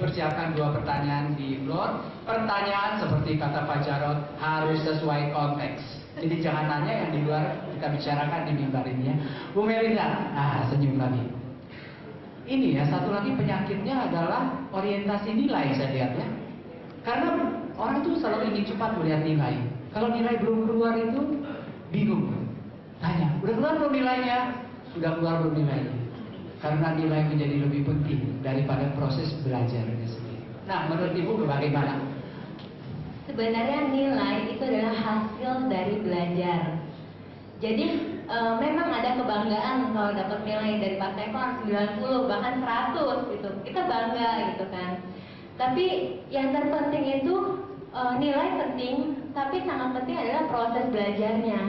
dipersiapkan 2 pertanyaan di floor. Pertanyaan seperti kata Pak Jarod harus sesuai konteks. Jadi jangan nanya yang di luar kita bicarakan di mimbar ini ya. Bu Melinda, senyum lagi. Ini ya, satu lagi penyakitnya adalah orientasi nilai saya lihat ya. Karena orang tuh selalu ingin cepat melihat nilai. Kalau nilai belum keluar itu bingung. Tanya, udah keluar belum nilainya? Sudah keluar belum nilainya? Karena nilai menjadi lebih penting daripada proses belajarnya sendiri. Nah, menurut Ibu bagaimana? Sebenarnya nilai itu adalah hasil dari belajar. Jadi memang ada kebanggaan kalau dapat nilai dari Pak Stefan 90 bahkan 100 gitu. Kita bangga gitu kan. Tapi yang terpenting itu nilai penting, tapi sangat penting adalah proses belajarnya.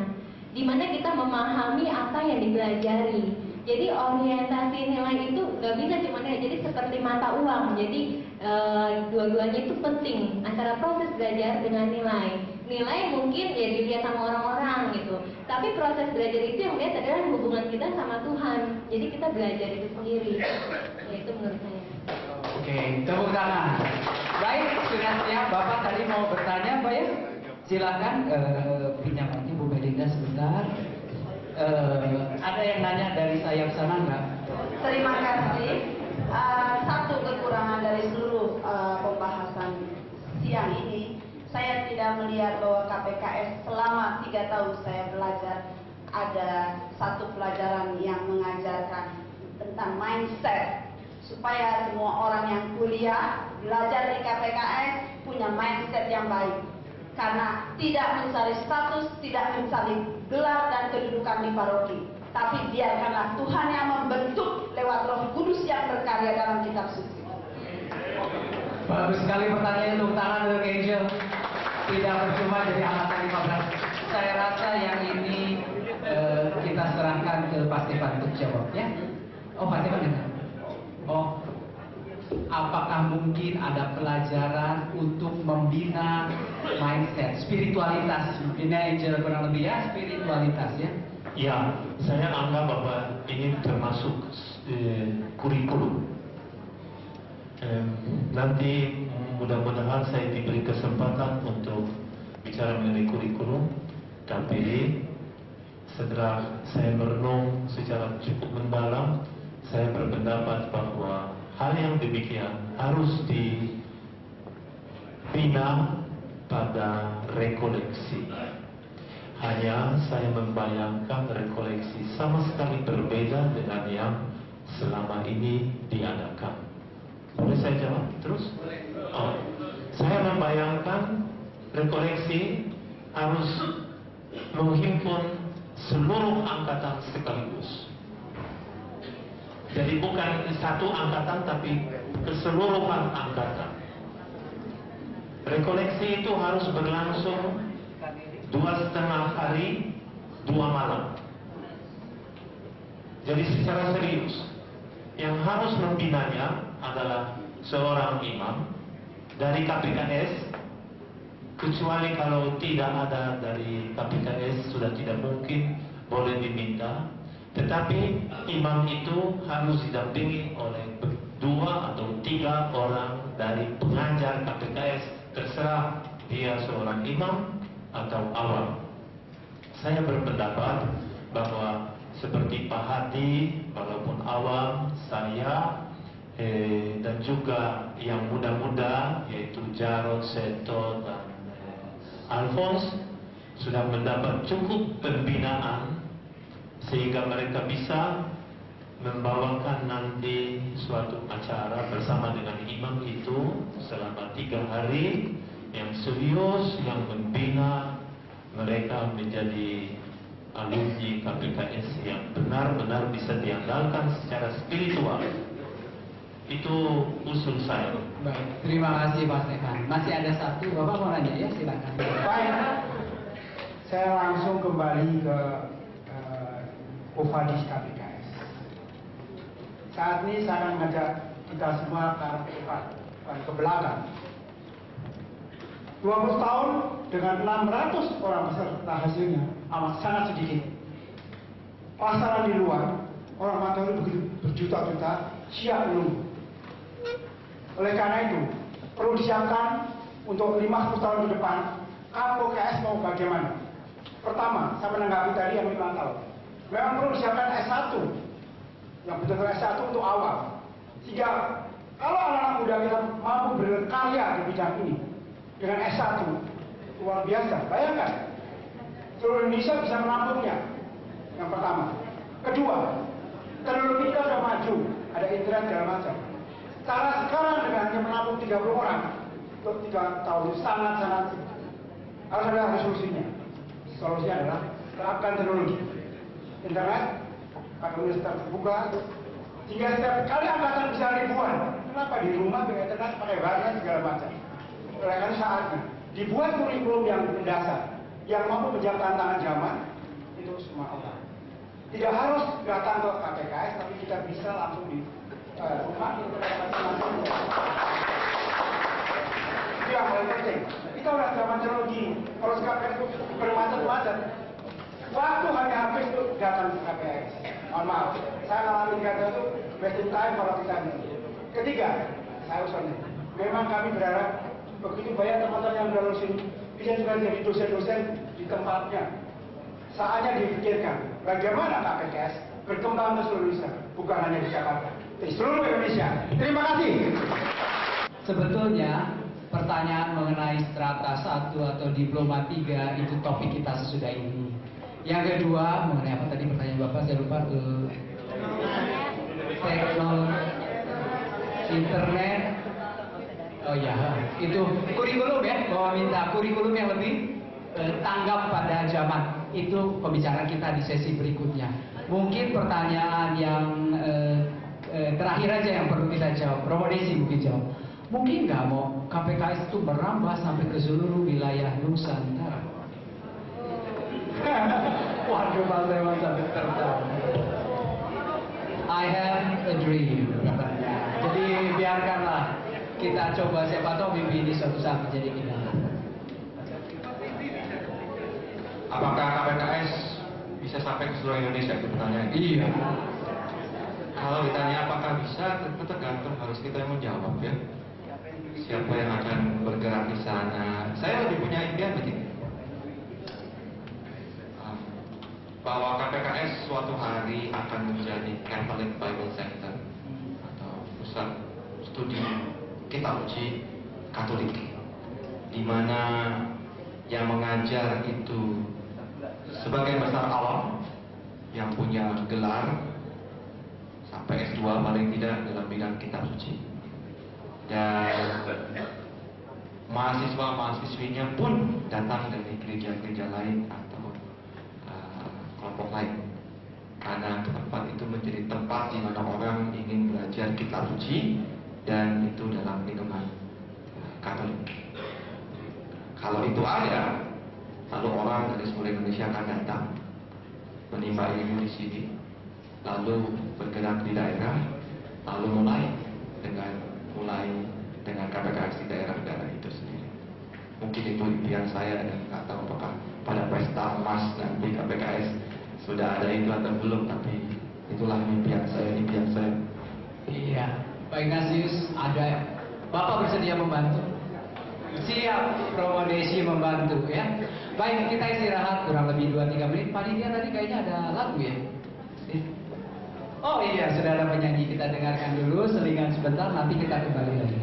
Di mana kita memahami apa yang dipelajari. Jadi orientasi nilai itu nggak bisa cuma nilai, jadi seperti mata uang. Jadi dua-duanya itu penting antara proses belajar dengan nilai. Nilai mungkin ya dilihat sama orang-orang gitu, tapi proses belajar itu yang lihat adalah hubungan kita sama Tuhan. Jadi kita belajar itu sendiri. Ya itu menurut saya. Oke, tepuk tangan. Baik, sudah siap. Bapak tadi mau bertanya, Pak ya? Silakan pinjamannya Bu Melinda sebentar. Ada yang nanya dari sayap sana nggak? Terima kasih. Satu kekurangan dari seluruh pembahasan siang ini, saya tidak melihat bahwa KPKS selama 3 tahun saya belajar ada satu pelajaran yang mengajarkan tentang mindset supaya semua orang yang kuliah belajar di KPKS punya mindset yang baik. Karena tidak mencari status, tidak mencari gelar dan kedudukan di paroki, tapi biarkanlah Tuhan yang membentuk lewat Roh Kudus yang berkarya dalam kitab suci. Bagus sekali pertanyaannya, tepuk tangan untuk Angel. Tidak percuma jadi angkatan 15. Saya rasa yang ini kita serahkan ke Pak Stefan untuk jawab ya. Oh, Pak Stefan ya? Oh, apakah mungkin ada pelajaran untuk membina mindset, spiritualitas? Ini Angel kurang lebih ya, spiritualitas ya. Ya, saya anggap bahwa ini termasuk kurikulum. Nanti mudah-mudahan saya diberi kesempatan untuk bicara mengenai kurikulum, tapi setelah saya merenung secara cukup mendalam, saya berpendapat bahwa hal yang demikian harus dibina pada rekoleksi. Hanya saya membayangkan rekoleksi sama sekali berbeda dengan yang selama ini diadakan. Boleh saya jawab terus? Oh, saya membayangkan rekoleksi harus menghimpun seluruh angkatan sekaligus. Jadi bukan satu angkatan tapi keseluruhan angkatan. Rekoleksi itu harus berlangsung 2,5 hari 2 malam. Jadi secara serius, yang harus membinanya adalah seorang imam dari KPKS, kecuali kalau tidak ada dari KPKS sudah tidak mungkin, boleh diminta. Tetapi imam itu harus didampingi oleh 2 atau 3 orang dari pengajar KPKS, terserah dia seorang imam atau awam. Saya berpendapat bahwa seperti Pak Hadi, walaupun awam, saya dan juga yang muda-muda yaitu Jarod, Seto dan Alphonse sudah mendapat cukup pembinaan sehingga mereka bisa membawakan nanti suatu acara bersama dengan imam itu selama 3 hari yang serius, yang membina mereka menjadi alumni KPKS yang benar-benar bisa diandalkan secara spiritual. Itu usul saya. Baik, terima kasih Pak Stefan. Masih ada satu, Bapak mau nanya ya, silakan. Baik, saya langsung kembali ke Ufadis KPKS. Saat ini saya akan mengajak kita semua ke belakang. 20 tahun dengan 600 orang peserta hasilnya amat sangat sedikit. Pasaran di luar, orang Katolik begitu berjuta-juta siap menunggu. Oleh karena itu, perlu disiapkan untuk 50 tahun ke depan, KPKS mau bagaimana? Pertama, saya menanggapi tadi yang 5 tahun. Memang perlu disiapkan S1, yang betul-betul S1 untuk awal. Sehingga kalau anak-anak muda kita mampu berkarya di bidang ini dengan S1, luar biasa. Bayangkan, seluruh Indonesia bisa menampungnya. Yang pertama. Kedua, teknologi kita sudah maju, ada internet segala macam. Cara sekarang dengan hanya menampung 30 orang untuk 3 tahun itu sangat-sangat harus ada solusinya. Solusinya adalah terapkan teknologi internet pada universitas terbuka, sehingga setiap kali angkatan bisa ribuan. Kenapa di rumah pakai internet, pakai warnet segala macam? Oleh karena saatnya dibuat kurikulum yang mendasar, yang mampu menjawab tantangan zaman itu semua orang. Tidak harus datang ke KPKS, tapi kita bisa langsung di rumah kita dapat masing-masing. Itu yang paling penting. Kita udah zaman teknologi. Kalau KPKS itu bermacet-macet, waktu hanya habis untuk datang ke KPKS. Mohon maaf, saya ngalamin kata itu wasting time kalau kita ini. Ketiga, saya usulnya, memang kami berharap begitu banyak teman-teman yang lulus ini bisa juga jadi dosen-dosen di tempatnya. Saatnya dipikirkan bagaimana KPKS berkembang ke seluruh Indonesia, bukan hanya di Jakarta, di seluruh Indonesia. Terima kasih. Sebetulnya pertanyaan mengenai strata 1 atau diploma 3 itu topik kita sesudah ini. Yang kedua mengenai apa tadi pertanyaan Bapak, saya lupa. Teknologi, internet. Oh ya, itu kurikulum ya, bahwa minta kurikulum yang lebih tanggap pada zaman. Itu pembicaraan kita di sesi berikutnya. Mungkin pertanyaan yang terakhir aja yang perlu kita jawab. Romo Desi mungkin jawab. Mungkin nggak mau KPKS itu merambah sampai ke seluruh wilayah Nusantara? Waduh, Pak Lewan sampai tertawa. I have a dream, katanya. Jadi biarkanlah kita coba, siapa tahu mimpi ini suatu saat menjadi kenyataan. Apakah KPKS bisa sampai ke seluruh Indonesia? Itu pertanyaan. Iya. Kalau ditanya apakah bisa, tentu tergantung, harus kita yang menjawab ya. Siapa yang akan bergerak di sana? Saya lebih punya impian begini, bahwa KPKS suatu hari akan menjadi Catholic Bible Center atau pusat studi kitab suci Katolik, di mana yang mengajar itu sebagian besar awam yang punya gelar sampai S2 paling tidak dalam bidang kitab suci, dan mahasiswa-mahasiswinya pun datang dari gereja-gereja lain atau kelompok lain, karena tempat itu menjadi tempat di mana orang ingin belajar kitab suci, dan itu dalam lingkungan Katolik. Kalau itu ada, lalu orang dari seluruh Indonesia akan datang menimba ilmu di sini, lalu bergerak di daerah, lalu mulai dengan KPKS di daerah-daerah itu sendiri. Mungkin itu impian saya, dan nggak tahu apakah pada pesta emas nanti KPKS sudah ada itu atau belum, tapi itulah impian saya. Iya, Pak Ignatius, ada Bapak bersedia membantu? Siap, Romo Desi membantu ya. Baik, kita istirahat kurang lebih 2-3 menit. Panitia tadi kayaknya ada lagu ya? Oh iya, sudah ada penyanyi, kita dengarkan dulu selingan sebentar, nanti kita kembali lagi.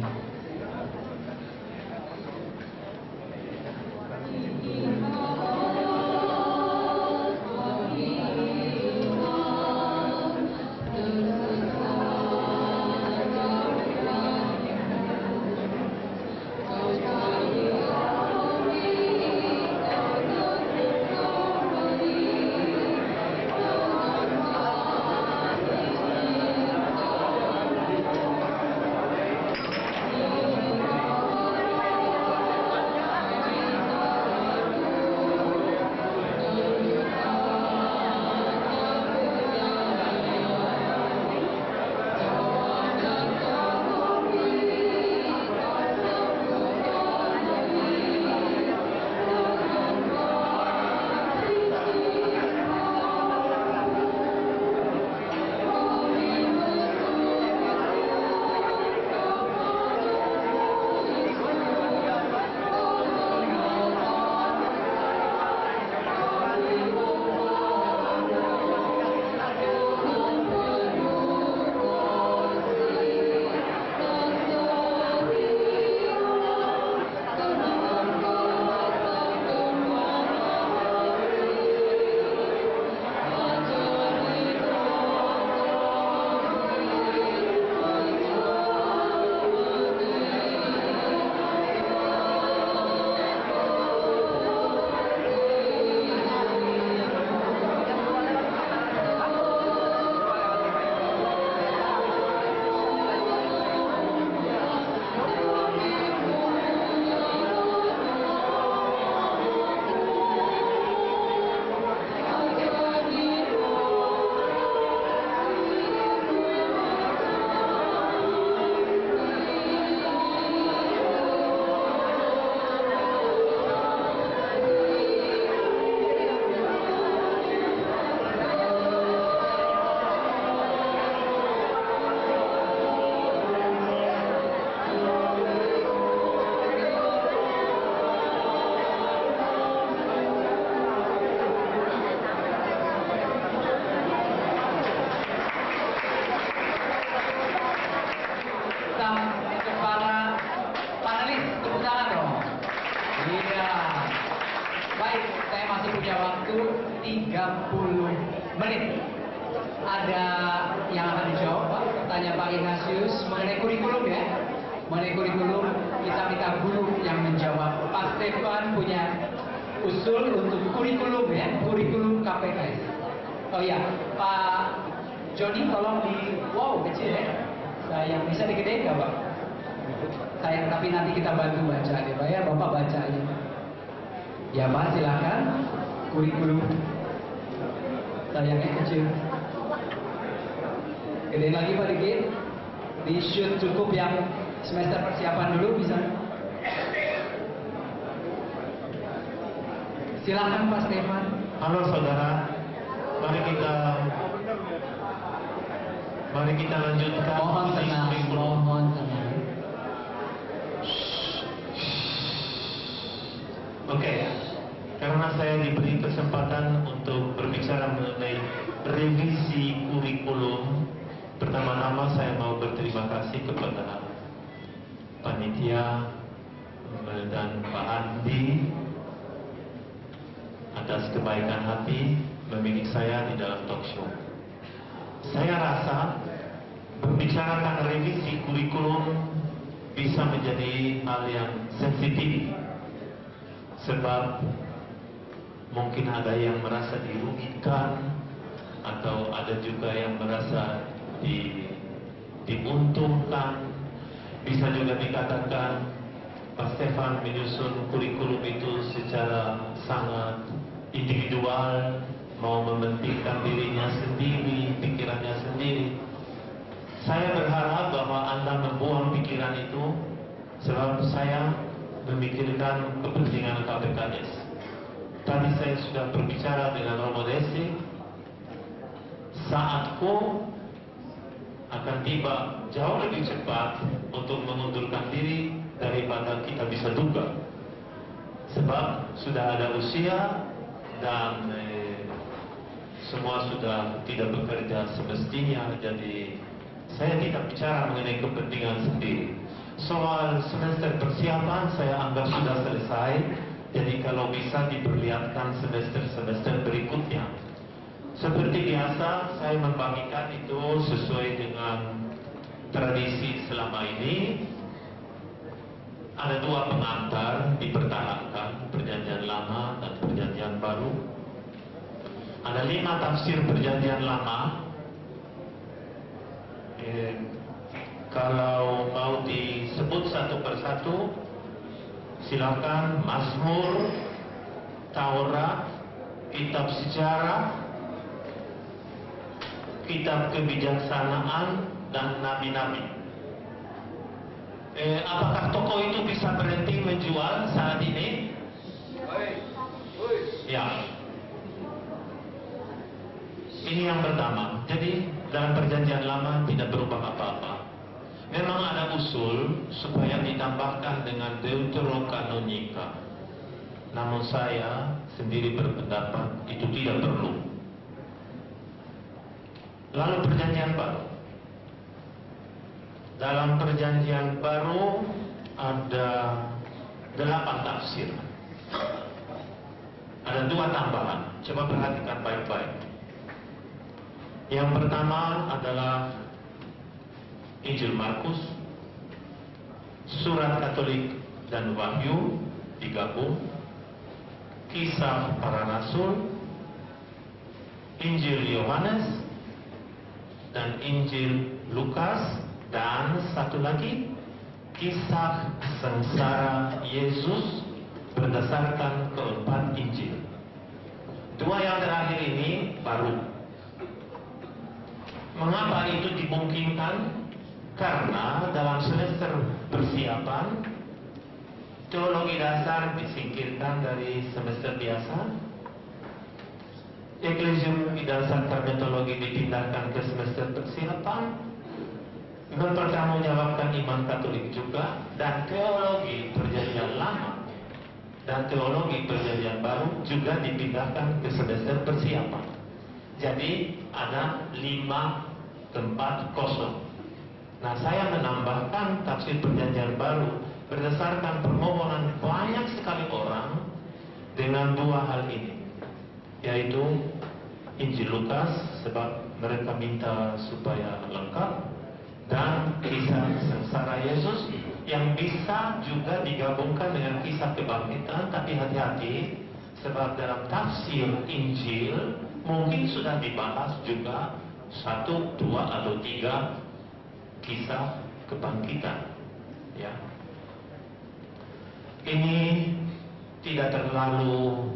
Iya. Baik, saya masih punya waktu 30 menit. Ada yang akan dijawab, Pak? Pertanyaan Pak Ignatius mengenai kurikulum ya. Mengenai kurikulum, kita minta guru yang menjawab. Pak Stefan punya usul untuk kurikulum ya, kurikulum KPKS. Oh iya, Pak Joni tolong di, wow kecil ya. Sayang, bisa digedein nggak Pak? Sayang, tapi nanti kita bantu baca deh Pak ya, Bapak baca aja. Ya Pak, silakan. Kurikulum. Sayangnya kecil. Gedein lagi Pak dikit. Di shoot cukup yang semester persiapan dulu bisa. Silakan Pak Stefan. Halo saudara, mari kita lanjutkan. Mohon tenang, mohon tenang. Oke, karena saya diberi kesempatan untuk berbicara mengenai revisi kurikulum, pertama-tama saya mau berterima kasih kepada panitia dan Pak Andi atas kebaikan hati memilih saya di dalam talk show. Saya rasa berbicara tentang revisi kurikulum bisa menjadi hal yang sensitif, sebab mungkin ada yang merasa dirugikan atau ada juga yang merasa diuntungkan. Bisa juga dikatakan Pak Stefan menyusun kurikulum itu secara sangat individual, mau mementingkan dirinya sendiri, pikirannya sendiri. Saya berharap bahwa Anda membuang pikiran itu, sebab saya memikirkan kepentingan KPKS. Tadi saya sudah berbicara dengan Romo Desi, saatku akan tiba jauh lebih cepat untuk mengundurkan diri daripada kita bisa duga. Sebab sudah ada usia dan semua sudah tidak bekerja semestinya, jadi saya tidak bicara mengenai kepentingan sendiri. Soal semester persiapan saya anggap sudah selesai, jadi kalau bisa diperlihatkan semester-semester berikutnya. Seperti biasa saya membagikan itu sesuai dengan tradisi selama ini. Ada dua pengantar dipertahankan, Perjanjian Lama dan Perjanjian Baru. Ada 5 tafsir Perjanjian Lama. Kalau mau disebut satu persatu, silakan. Mazmur, Taurat, Kitab Sejarah, Kitab Kebijaksanaan, dan Nabi-Nabi. Apakah toko itu bisa berhenti menjual saat ini? Ya. Ini yang pertama. Jadi dalam Perjanjian Lama tidak berubah apa-apa. Memang ada usul supaya ditambahkan dengan Deuterokanonika. Namun saya sendiri berpendapat itu tidak perlu. Lalu Perjanjian Baru. Dalam Perjanjian Baru ada 8 tafsir. Ada 2 tambahan. Coba perhatikan baik-baik. Yang pertama adalah Injil Markus, Surat Katolik dan Wahyu digabung, Kisah Para Rasul, Injil Yohanes, dan Injil Lukas, dan satu lagi Kisah Sengsara Yesus berdasarkan keempat Injil. 2 yang terakhir ini baru. Mengapa itu dimungkinkan? Karena dalam semester persiapan teologi dasar disingkirkan dari semester biasa, Eklesium dasar terminologi dipindahkan ke semester persiapan, mempertanggungjawabkan iman Katolik juga, dan teologi Perjanjian Lama dan teologi Perjanjian Baru juga dipindahkan ke semester persiapan. Jadi ada 5 tempat kosong. Nah, saya menambahkan tafsir Perjanjian Baru berdasarkan permohonan banyak sekali orang yaitu Injil Lukas, sebab mereka minta supaya lengkap, dan kisah sengsara Yesus yang bisa juga digabungkan dengan kisah kebangkitan. Tapi hati-hati, sebab dalam tafsir Injil mungkin sudah dibahas juga 1, 2, atau 3 kisah kebangkitan. Ya, ini tidak terlalu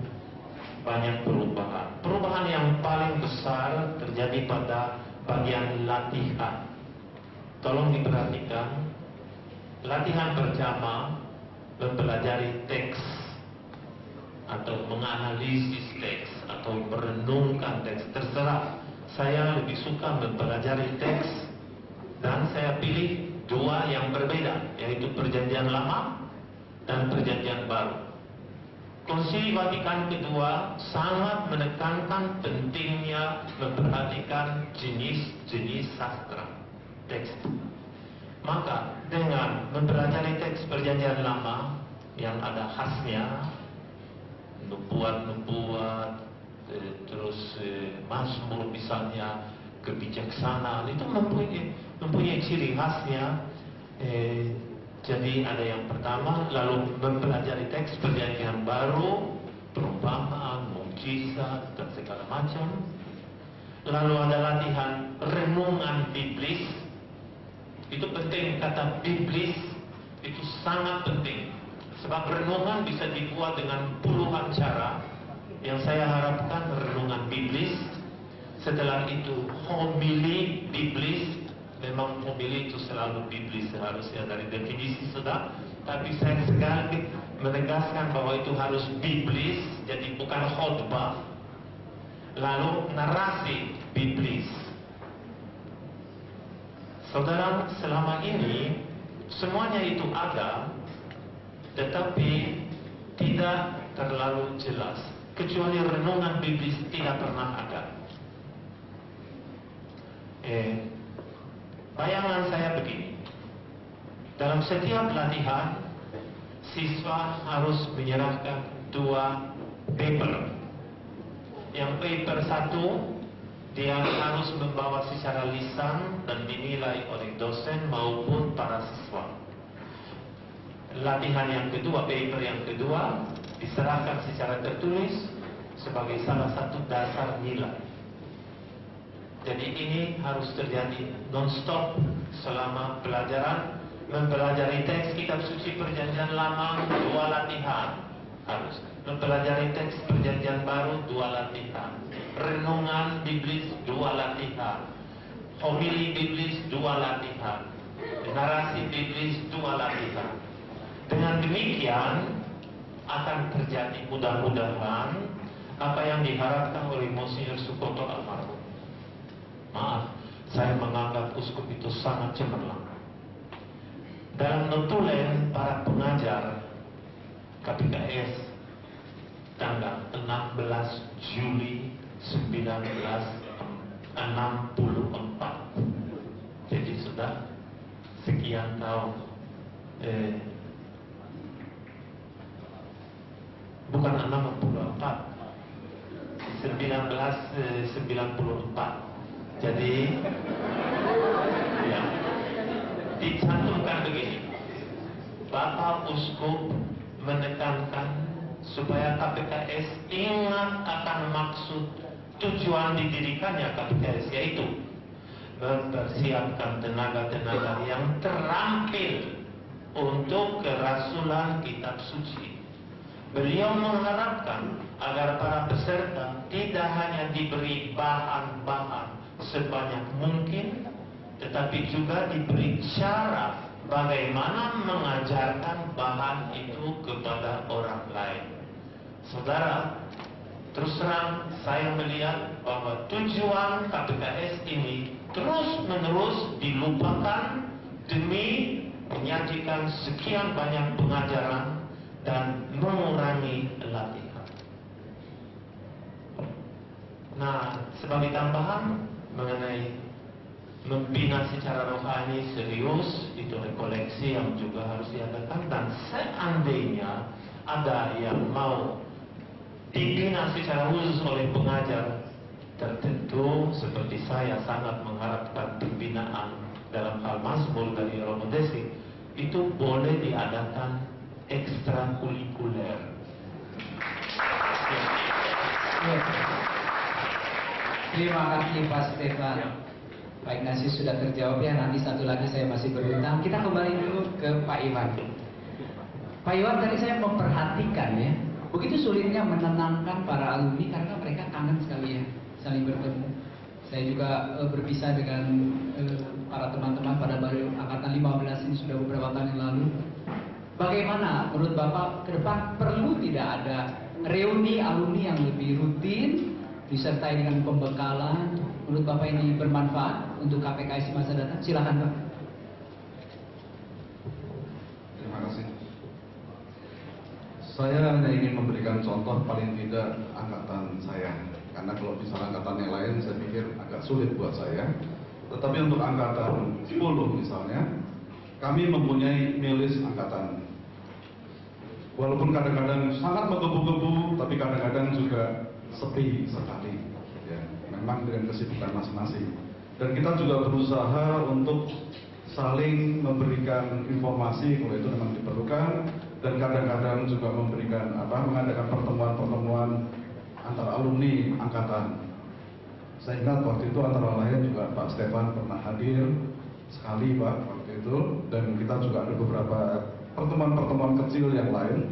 banyak perubahan. Perubahan yang paling besar terjadi pada bagian latihan. Tolong diperhatikan, latihan pertama mempelajari teks atau menganalisis teks atau merenungkan teks, terserah. Saya lebih suka mempelajari teks dan saya pilih 2 yang berbeda, yaitu Perjanjian Lama dan Perjanjian Baru. Konsili Vatikan kedua sangat menekankan pentingnya memperhatikan jenis-jenis sastra teks. Maka dengan mempelajari teks Perjanjian Lama yang ada khasnya, nubuat-nubuat, terus Mazmur misalnya, kebijaksanaan, itu mempunyai ciri khasnya. Jadi ada yang pertama, lalu mempelajari teks Perjanjian Baru, perumpamaan, mukjizat, dan segala macam. Lalu ada latihan renungan biblis. Itu penting, kata biblis itu sangat penting, sebab renungan bisa dibuat dengan puluhan cara. Yang saya harapkan renungan biblis. Setelah itu homili biblis. Memang homili itu selalu biblis seharusnya dari definisi sudah, tapi saya sekali menegaskan bahwa itu harus biblis, jadi bukan khotbah. Lalu narasi biblis. Saudara, selama ini semuanya itu ada, tetapi tidak terlalu jelas. Kecuali renungan biblis tidak pernah ada. Bayangan saya begini, dalam setiap latihan siswa harus menyerahkan 2 paper. Yang paper 1 dia harus membawa secara lisan dan dinilai oleh dosen maupun para siswa. Latihan yang kedua, paper yang kedua diserahkan secara tertulis sebagai salah satu dasar nilai. Jadi ini harus terjadi non-stop selama pelajaran. Mempelajari teks kitab suci Perjanjian Lama 2 latihan harus. Mempelajari teks Perjanjian Baru 2 latihan. Renungan biblis 2 latihan. Homili biblis 2 latihan. Narasi biblis 2 latihan. Dengan demikian akan terjadi mudah-mudahan apa yang diharapkan oleh Monsinyur Sukoto almarhum. Maaf, saya menganggap uskup itu sangat cemerlang. Dalam notulen para pengajar KPKS tanggal 16 Juli 1964. Jadi sudah sekian tahun. Bukan 64, 1994. Jadi ya, dicantumkan begini, Bapak Uskup menekankan supaya KPKS ingat akan maksud tujuan didirikannya KPKS, yaitu mempersiapkan tenaga-tenaga yang terampil untuk kerasulan kitab suci. Beliau mengharapkan agar para peserta tidak hanya diberi bahan-bahan sebanyak mungkin, tetapi juga diberi cara bagaimana mengajarkan bahan itu kepada orang lain. Saudara, terus terang saya melihat bahwa tujuan KPKS ini terus-menerus dilupakan demi menyajikan sekian banyak pengajaran dan mengurangi latihan. Nah, sebagai tambahan mengenai membina secara rohani serius, itu rekoleksi yang juga harus diadakan. Dan seandainya ada yang mau dibina secara khusus oleh pengajar, tertentu seperti saya sangat mengharapkan pembinaan dalam hal Mazmur dari Romo Desi itu boleh diadakan ekstrakurikuler. Ya. Terima kasih Pak Stefan. Pak Ignatius sudah terjawab ya. Nanti satu lagi saya masih berutang. Kita kembali dulu ke Pak Iwan. Pak Iwan, tadi saya memperhatikan ya, begitu sulitnya menenangkan para alumni karena mereka kangen sekali ya saling bertemu. Saya juga berpisah dengan para teman-teman pada baru angkatan 15 ini sudah beberapa tahun yang lalu. Bagaimana menurut Bapak ke depan perlu tidak ada reuni alumni yang lebih rutin disertai dengan pembekalan? Menurut Bapak ini bermanfaat untuk KPKS masa datang? Silakan Pak. Terima kasih. Saya hanya ingin memberikan contoh paling tidak angkatan saya. Karena kalau misalnya angkatan yang lain saya pikir agak sulit buat saya. Tetapi untuk angkatan 10 misalnya, kami mempunyai milis angkatan. Walaupun kadang-kadang sangat menggebu-gebu, tapi kadang-kadang juga sepi sekali. Ya, memang dengan kesibukan masing-masing. Dan kita juga berusaha untuk saling memberikan informasi kalau itu memang diperlukan, dan kadang-kadang juga mengadakan pertemuan-pertemuan antara alumni angkatan. Saya ingat waktu itu antara lain juga Pak Stefan pernah hadir sekali Pak waktu itu, dan kita juga ada beberapa pertemuan-pertemuan kecil yang lain.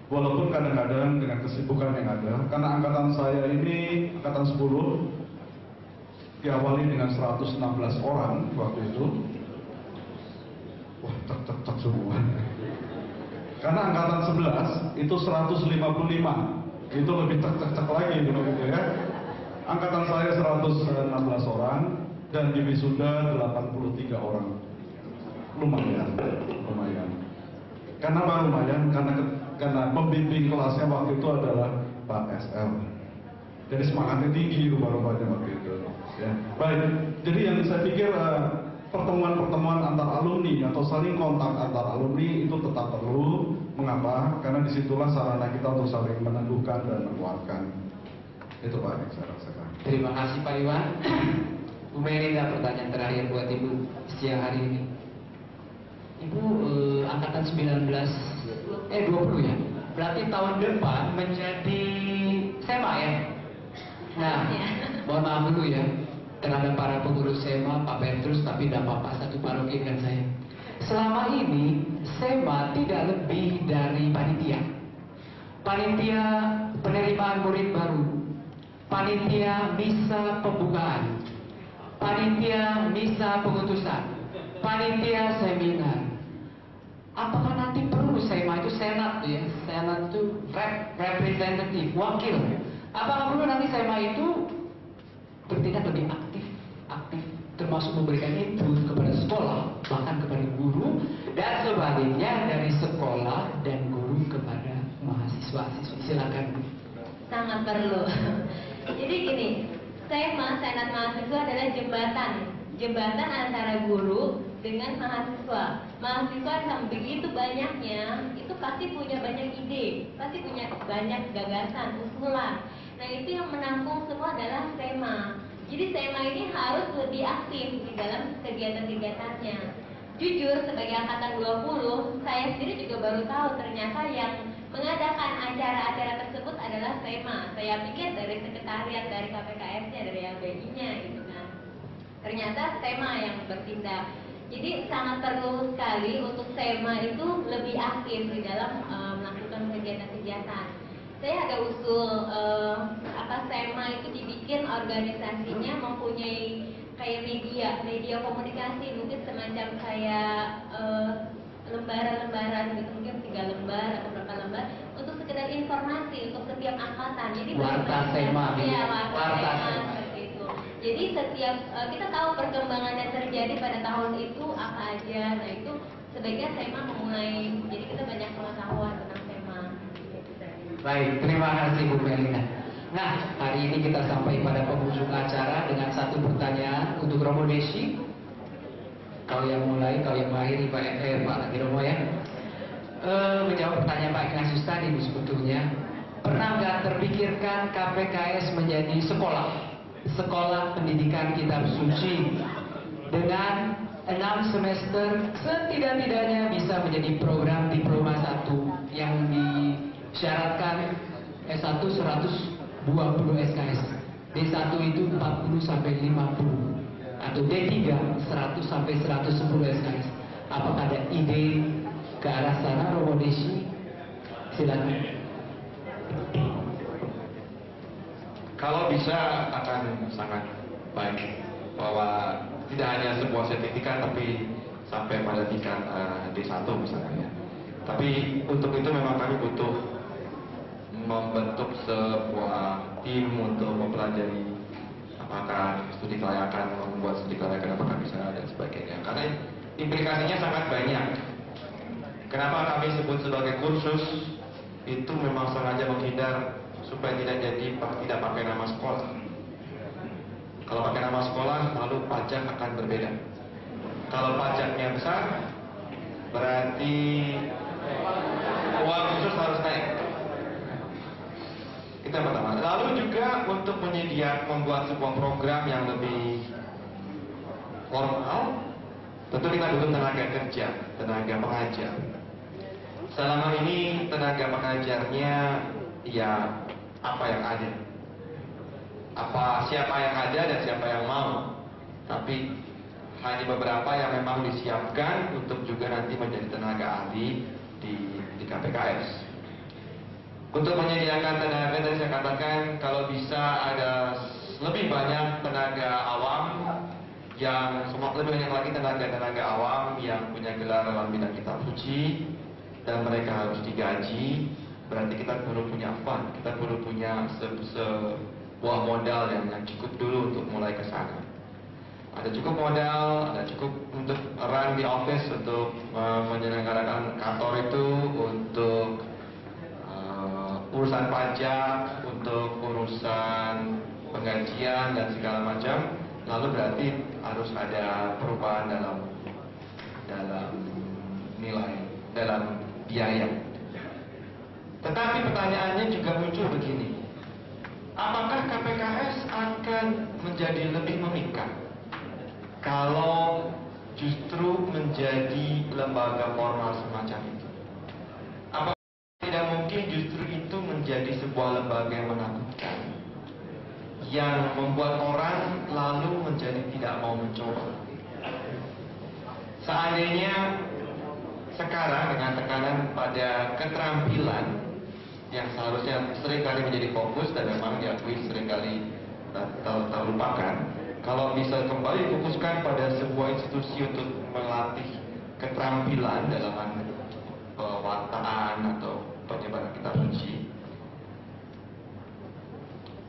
Walaupun kadang-kadang dengan kesibukan yang ada, karena angkatan saya ini angkatan 10 diawali dengan 116 orang waktu itu. Wah, cek semua. Karena angkatan 11 itu 155, itu lebih cek lagi gitu ya. Angkatan saya 116 orang dan di wisuda 83 orang. Lumayan. Kenapa lumayan? Karena pembimbing kelasnya waktu itu adalah Pak SL. Jadi semangatnya tinggi rupanya waktu itu. Ya. Baik, jadi yang saya pikir pertemuan-pertemuan antar alumni atau saling kontak antar alumni itu tetap perlu. Mengapa? Karena disitulah sarana kita untuk saling meneguhkan dan menguatkan. Itu Pak yang saya rasakan. Terima kasih Pak Iwan. Bu Melinda, pertanyaan terakhir buat Ibu siang hari ini. Ibu angkatan 20 ya. Berarti tahun depan menjadi SEMA ya. Nah, mohon maaf dulu ya terhadap para pengurus SEMA, Pak Petrus, tapi tidak apa-apa, satu paroki dengan saya. Selama ini SEMA tidak lebih dari panitia. Panitia penerimaan murid baru, panitia misa pembukaan, panitia misa pengutusan, panitia seminar. Apakah nanti perlu SEMA itu senat ya? Senat itu representatif, wakil. Apakah perlu nanti SEMA itu bertindak lebih aktif, termasuk memberikan input kepada sekolah, bahkan kepada guru, dan sebaliknya dari sekolah dan guru kepada mahasiswa-siswi? Silakan. Sangat perlu. Jadi gini, SEMA, Senat Mahasiswa adalah jembatan antara guru dengan mahasiswa. Mahasiswa yang begitu banyaknya, itu pasti punya banyak ide, pasti punya banyak gagasan, usulan. Nah itu yang menampung semua adalah SEMA. Jadi SEMA ini harus lebih aktif di dalam kegiatan-kegiatannya. Jujur sebagai angkatan 20, saya sendiri juga baru tahu ternyata yang mengadakan acara-acara tersebut adalah SEMA. Saya pikir dari sekretariat, dari KPKS-nya, dari LBI-nya gitu kan. Ternyata SEMA yang bertindak. Jadi sangat perlu sekali untuk SEMA itu lebih aktif di dalam melakukan kegiatan-kegiatan. Saya ada usul SEMA itu dibikin organisasinya mempunyai kayak media komunikasi, mungkin semacam kayak lembaran-lembaran gitu, mungkin 3 lembar atau berapa lembar untuk sekedar informasi untuk setiap angkatan. Jadi warta SEMA, ya, warta SEMA seperti itu. Jadi setiap kita tahu perkembangan yang terjadi pada tahun itu apa aja. Nah itu sebaiknya SEMA memulai, jadi kita banyak pengetahuan tentang SEMA. Baik, terima kasih Bu Melina. Nah, hari ini kita sampai pada penghujung acara dengan satu pertanyaan untuk Romo Desi. Kau yang mulai, kau yang mengakhiri, Pak Lagi Romo ya. Menjawab pertanyaan Pak Ignatius tadi sebetulnya, pernah nggak terpikir pikirkan KPKS menjadi sekolah pendidikan kitab suci dengan 6 semester setidak-tidaknya bisa menjadi program diploma 1 yang disyaratkan S1 120 SKS, D1 itu 40 sampai 50 atau D3 100 sampai 110 SKS. Apakah ada ide ke arah sana, Romo Desi? Silakan. Kalau bisa akan sangat baik, bahwa tidak hanya sebuah sertifikat tapi sampai pada tingkat D1 misalnya. Tapi untuk itu memang kami butuh membentuk sebuah tim untuk mempelajari apakah studi kelayakan, membuat studi kelayakan apakah bisa dan sebagainya. Karena implikasinya sangat banyak. Kenapa kami sebut sebagai kursus? Itu memang sengaja menghindar supaya tidak pakai nama sekolah. Kalau pakai nama sekolah, lalu pajak akan berbeda. Kalau pajaknya besar, berarti uang khusus harus naik. Itu yang pertama. Lalu juga untuk membuat sebuah program yang lebih formal, tentu kita butuh tenaga kerja, tenaga pengajar. Selama ini tenaga pengajarnya ya apa yang ada, siapa yang ada dan siapa yang mau. Tapi hanya beberapa yang memang disiapkan untuk juga nanti menjadi tenaga ahli di KPKS. Untuk menyediakan tenaga, tadi saya katakan kalau bisa ada lebih banyak tenaga awam lebih banyak lagi tenaga awam yang punya gelar dalam bidang kitab suci dan mereka harus digaji. Berarti kita perlu punya fund, kita perlu punya sebuah modal yang cukup dulu untuk mulai ke sana. Ada cukup modal, ada cukup untuk run di office, untuk menyelenggarakan kantor itu, untuk urusan pajak, untuk urusan penggajian dan segala macam. Lalu berarti harus ada perubahan dalam nilai, dalam biaya. Tetapi pertanyaannya juga muncul begini, apakah KPKS akan menjadi lebih memikat kalau justru menjadi lembaga formal semacam itu? Apakah tidak mungkin justru itu menjadi sebuah lembaga yang menakutkan, yang membuat orang lalu menjadi tidak mau mencoba? Seandainya sekarang dengan tekanan pada keterampilan yang seharusnya seringkali menjadi fokus dan memang diakui seringkali terlupakan, kalau bisa kembali fokuskan pada sebuah institusi untuk melatih keterampilan dalam pewartaan atau penyebaran kitab suci,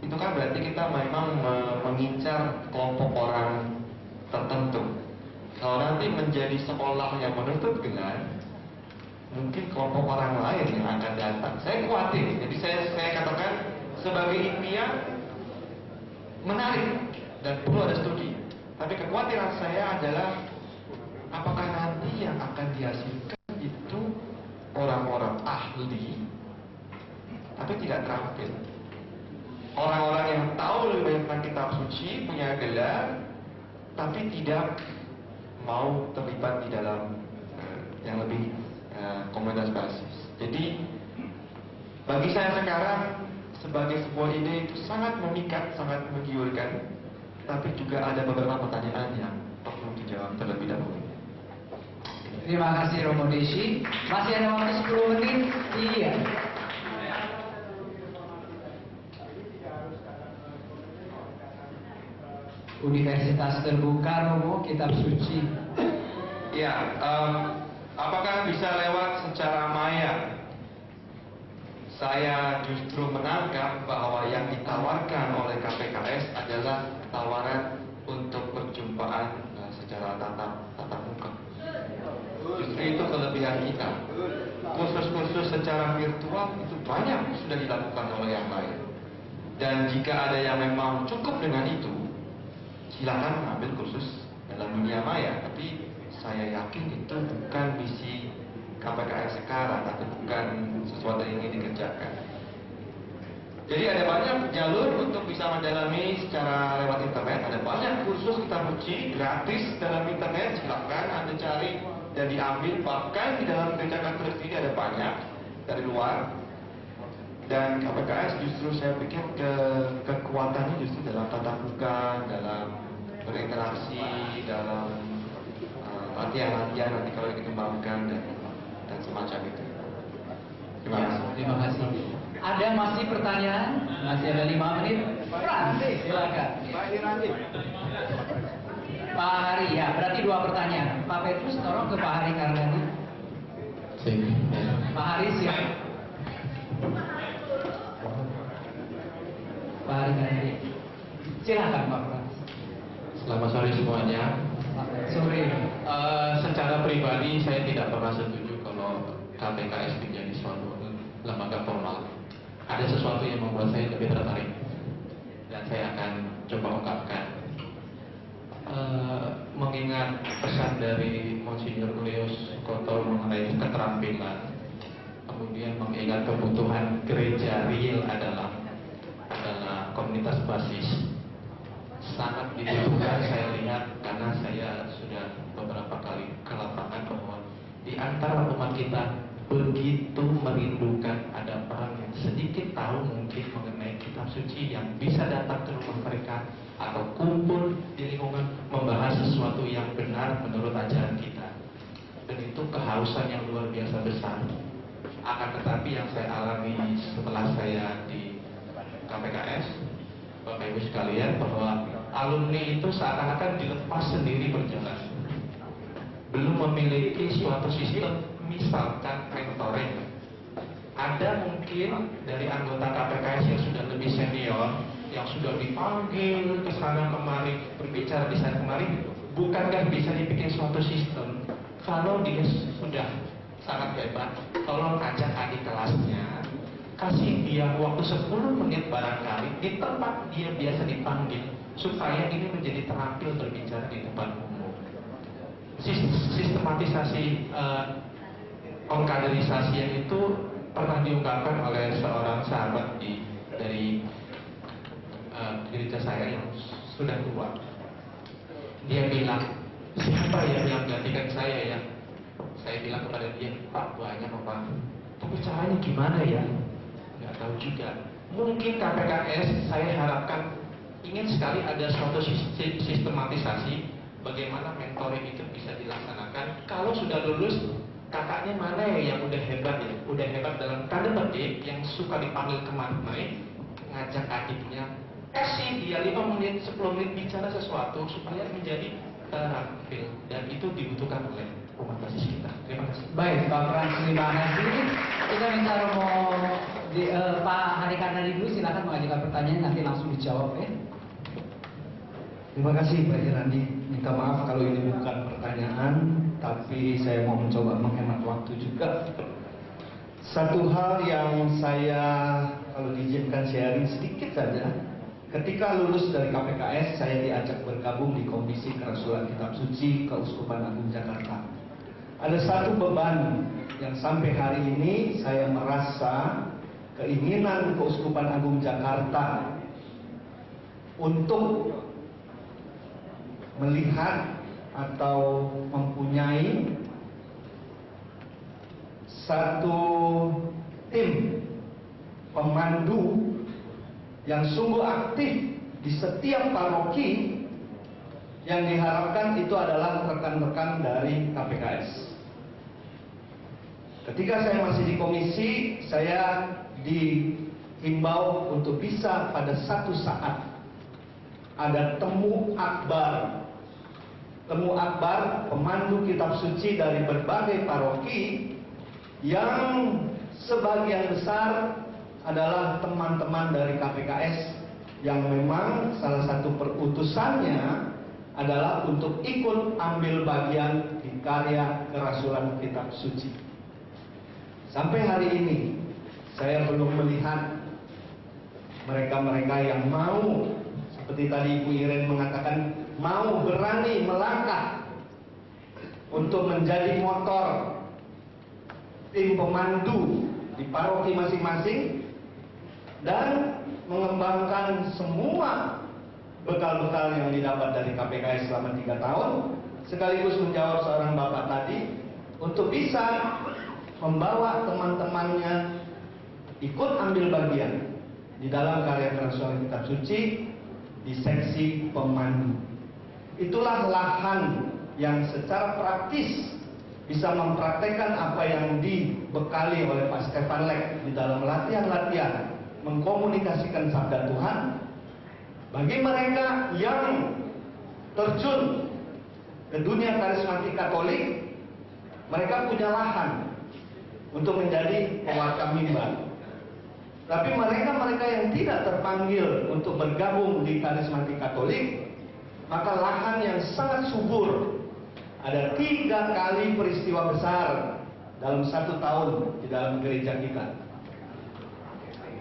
itu kan berarti kita memang mengincar kelompok orang tertentu. Kalau nanti menjadi sekolah yang menuntut gelar, mungkin kelompok orang lain yang akan datang. Saya khawatir. Jadi saya katakan sebagai impian menarik dan perlu ada studi. Tapi kekhawatiran saya adalah apakah nanti yang akan dihasilkan itu orang-orang ahli tapi tidak terampil. Orang-orang yang tahu lebih banyak tentang kitab suci, punya gelar, tapi tidak mau terlibat di dalam yang lebih komunitas basis. Jadi bagi saya sekarang sebagai sebuah ide itu sangat memikat, sangat menggiurkan, tapi juga ada beberapa pertanyaan yang perlu dijawab terlebih dahulu. Terima kasih Romo Desi. Masih ada waktu 10 menit. Iya. Universitas terbuka Romo, kitab suci. Ya, apakah bisa lewat secara maya? Saya justru menangkap bahwa yang ditawarkan oleh KPKS adalah tawaran untuk perjumpaan secara tatap muka. Justru itu kelebihan kita. Kursus-kursus secara virtual itu banyak sudah dilakukan oleh yang lain. Dan jika ada yang memang cukup dengan itu, silakan mengambil kursus dalam dunia maya. Tapi saya yakin itu bukan misi KPKS sekarang, atau bukan sesuatu yang ingin dikerjakan. Jadi ada banyak jalur untuk bisa mendalami secara lewat internet. Ada banyak kursus kitab suci gratis dalam internet. Silakan Anda cari dan diambil. Bahkan di dalam gereja Katolik sendiri ada banyak dari luar. Dan KPKS justru saya pikir kekuatannya justru dalam tatap muka, dalam berinteraksi, dalam latihan-latihan nanti kalau dikembangkan dan semacam itu. Terima kasih. Terima kasih. Ada masih pertanyaan? Masih ada 5 menit. Silakan. Pak Hari, ya berarti 2 pertanyaan. Pak Petrus tolong ke Pak Hari Kardani. Pak Hari siap. Pak Hari Kardani. Silakan Pak Frans. Selamat sore semuanya. Sore. Secara pribadi saya tidak pernah setuju kalau KPKS menjadi suatu lembaga formal. Ada sesuatu yang membuat saya lebih tertarik dan saya akan coba ungkapkan. Mengingat pesan dari Monsignor Leos Kotor mengenai keterampilan, kemudian mengingat kebutuhan gereja real adalah komunitas basis, sangat dibutuhkan. Saya lihat karena saya sudah beberapa kali ke lapangan bahwa di antara umat kita begitu merindukan ada orang yang sedikit tahu mungkin mengenai kitab suci, yang bisa datang ke rumah mereka atau kumpul di lingkungan membahas sesuatu yang benar menurut ajaran kita. Dan itu kehausan yang luar biasa besar. Akan tetapi yang saya alami setelah saya di KPKS, Bapak Ibu sekalian, bahwa alumni itu seakan-akan dilepas sendiri berjalan, belum memiliki suatu sistem. Misalkan mentoring, ada mungkin dari anggota KPKS yang sudah lebih senior, yang sudah dipanggil ke sana kemari, berbicara di sana kemari. Bukankah bisa dibikin suatu sistem? Kalau dia sudah sangat hebat, tolong ajak adik kelasnya, kasih dia waktu 10 menit barangkali di tempat dia biasa dipanggil, supaya ini menjadi terampil berbicara di depan umum. Sistematisasi pengkaderisasi yang itu pernah diungkapkan oleh seorang sahabat dari gereja saya yang sudah tua. Dia bilang, siapa yang gantikan saya ya? Saya bilang kepada dia, Pak, banyak Pak. Tapi caranya gimana ya? Nggak tahu juga. Mungkin KPKS saya harapkan ingin sekali ada suatu sistematisasi bagaimana mentoring itu bisa dilaksanakan. Kalau sudah lulus, kakaknya mana ya yang udah hebat ya? Udah hebat dalam tanda petik, yang suka dipanggil kemari, ngajak adiknya, kasih dia 5 menit, 10 menit bicara sesuatu supaya menjadi terampil, dan itu dibutuhkan oleh umat basis kita. Terima kasih. Baik, Pak Frans, terima kasih. Kita minta Pak Hari Kardani dulu, silakan mengajukan pertanyaan, nanti langsung dijawab ya. Terima kasih Pak Irandi. Minta maaf kalau ini bukan pertanyaan, tapi saya mau mencoba menghemat waktu juga. Satu hal yang saya, kalau diizinkan sharing sedikit saja, ketika lulus dari KPKS, saya diajak bergabung di Komisi Kerasulan Kitab Suci Keuskupan Agung Jakarta. Ada satu beban yang sampai hari ini saya merasa keinginan Keuskupan Agung Jakarta untuk melihat atau mempunyai satu tim pemandu yang sungguh aktif di setiap paroki, yang diharapkan itu adalah rekan-rekan dari KPKS. Ketika saya masih di komisi, saya dihimbau untuk bisa pada satu saat ada temu akbar. Temu akbar pemandu kitab suci dari berbagai paroki, yang sebagian besar adalah teman-teman dari KPKS yang memang salah satu perutusannya adalah untuk ikut ambil bagian di karya kerasulan kitab suci. Sampai hari ini saya belum melihat mereka-mereka yang mau, seperti tadi Ibu Iren mengatakan, mau berani melangkah untuk menjadi motor tim pemandu di paroki masing-masing. dan mengembangkan semua bekal-bekal yang didapat dari KPKS selama 3 tahun, sekaligus menjawab seorang bapak tadi untuk bisa membawa teman-temannya ikut ambil bagian di dalam karya transnasional kitab suci di seksi pemandu. Itulah lahan yang secara praktis bisa mempraktekkan apa yang dibekali oleh Pak Stefan Leck di dalam latihan-latihan mengkomunikasikan sabda Tuhan. Bagi mereka yang terjun ke dunia karismatik Katolik, mereka punya lahan untuk menjadi pewarta mimbar. Tapi mereka yang tidak terpanggil untuk bergabung di karismatik Katolik, maka lahan yang sangat subur. Ada 3 kali peristiwa besar dalam 1 tahun di dalam gereja kita.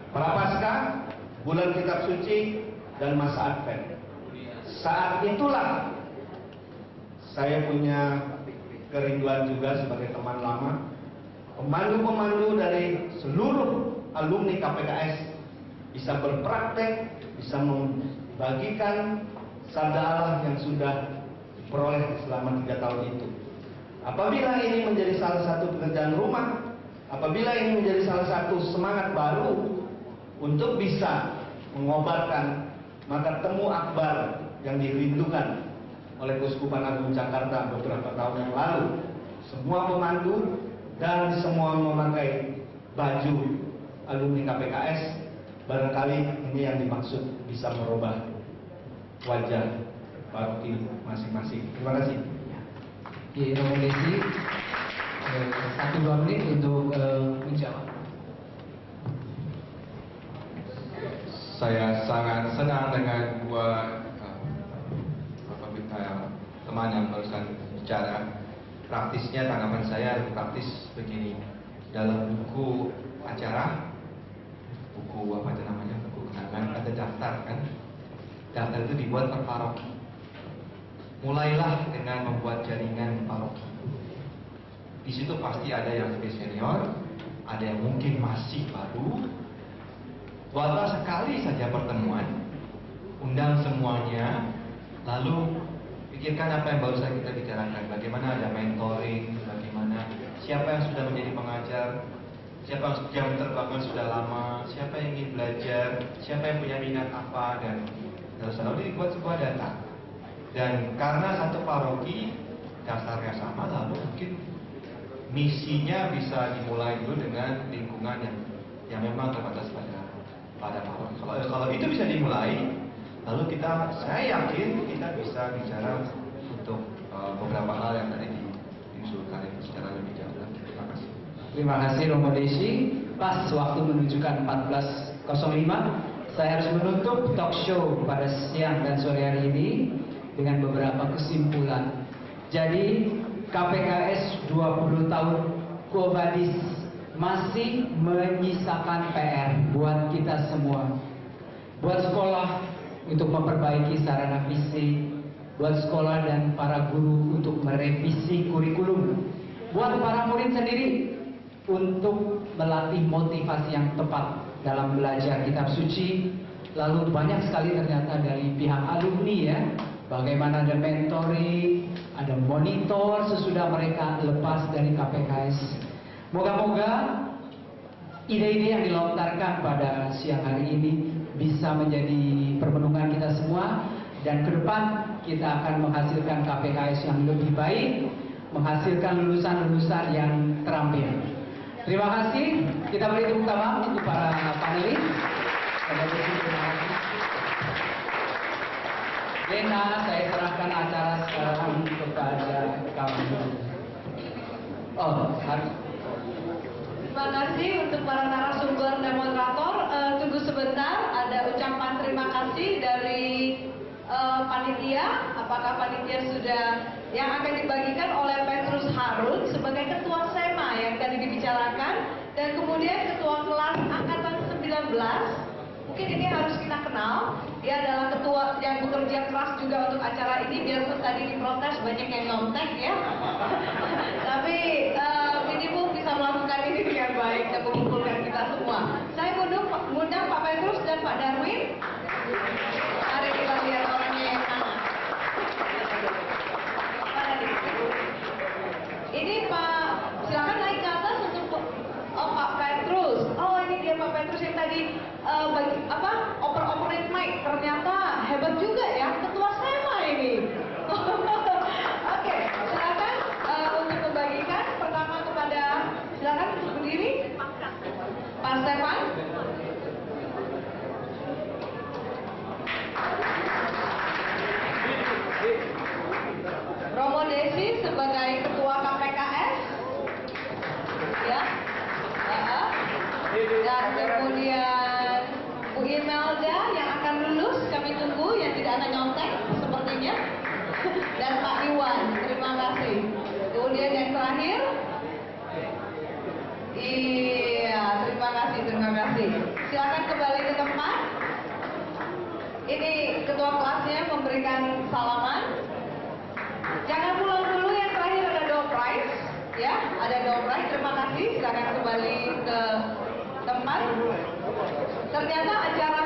Prapaskah, bulan kitab suci, dan masa Advent. Saat itulah saya punya kerinduan juga sebagai teman lama, pemandu-pemandu dari seluruh alumni KPKS bisa berpraktek, bisa membagikan sabda Allah yang sudah diperoleh selama 3 tahun itu. Apabila ini menjadi salah satu pekerjaan rumah, apabila ini menjadi salah satu semangat baru untuk bisa mengobarkan, maka temu akbar yang dirindukan oleh Keuskupan Agung Jakarta beberapa tahun yang lalu, semua pemandu dan semua memakai baju alumni KPKS, barangkali ini yang dimaksud bisa merubah wajah paroki masing-masing. Terima kasih. Di Romo Desi, 1-2 menit untuk menjawab. Saya sangat senang dengan 2 teman yang barusan bicara. Praktisnya, tanggapan saya praktis begini. Dalam buku acara, buku apa itu namanya, buku kenangan, ada daftar kan. Daftar itu dibuat per paroki. Mulailah dengan membuat jaringan paroki. Di situ pasti ada yang lebih senior, ada yang mungkin masih baru. Buatlah sekali saja pertemuan, undang semuanya, lalu pikirkan apa yang baru saja kita bicarakan. Bagaimana ada mentoring, bagaimana siapa yang sudah menjadi pengajar, siapa yang jam terbangnya sudah lama, siapa yang ingin belajar, siapa yang punya minat apa, dan lalu dibuat sebuah data. Dan karena satu paroki dasarnya sama, lalu mungkin misinya bisa dimulai dulu dengan lingkungan yang memang terbatas pada paroki. Kalau itu bisa dimulai, lalu saya yakin kita bisa bicara untuk beberapa hal yang tadi diusulkan secara lebih jauh. Terima kasih. Terima kasih Romo Desi. Pas waktu menunjukkan 14.05, saya harus menutup talk show pada siang dan sore hari ini dengan beberapa kesimpulan. Jadi KPKS 20 tahun Quo Vadis masih menyisakan PR buat kita semua. Buat sekolah untuk memperbaiki sarana fisik, buat sekolah dan para guru untuk merevisi kurikulum, buat para murid sendiri untuk melatih motivasi yang tepat dalam belajar kitab suci. Lalu banyak sekali ternyata dari pihak alumni ya, bagaimana ada mentoring, ada monitor sesudah mereka lepas dari KPKS. Moga-moga ide-ide yang dilontarkan pada siang hari ini bisa menjadi permenungan kita semua, dan ke depan kita akan menghasilkan KPKS yang lebih baik, menghasilkan lulusan-lulusan yang terampil. Terima kasih. Kita beri tepuk tangan untuk para panelis. Lena, saya serahkan acara sekarang kepada kamu. Oh, harus. Terima kasih untuk para narasumber dan moderator. Tunggu sebentar, ada ucapan terima kasih dari panitia. Apakah panitia sudah yang akan dibagikan oleh Petrus Harun sebagai ketua SEMA yang tadi dibicarakan, dan kemudian ketua kelas angkatan 19. Mungkin ini harus kita kenal. Dia adalah ketua yang bekerja keras juga untuk acara ini, biarpun tadi diprotes banyak yang nyontek ya. Tapi minimum bisa melakukan ini dengan baik dan mengumpulkan kita semua. Saya mengundang Pak Petrus operate mic. Ternyata hebat juga ya, ketua SEMA ini. Oke, silakan untuk membagikan. Pertama kepada, silakan untuk berdiri, Pak Stefan. Romo Desi sebagai ketua KPKS, ya. Dan kemudian Bu Imelda yang akan lulus, kami tunggu, yang tidak akan nyontek sepertinya. Dan Pak Iwan, terima kasih. Kemudian yang terakhir, iya, terima kasih. Silakan kembali ke tempat. Ini ketua kelasnya memberikan salaman. Jangan pulang dulu, yang terakhir ada door prize, ya, ada door prize. Terima kasih. Silakan kembali ke tempat. Ternyata acara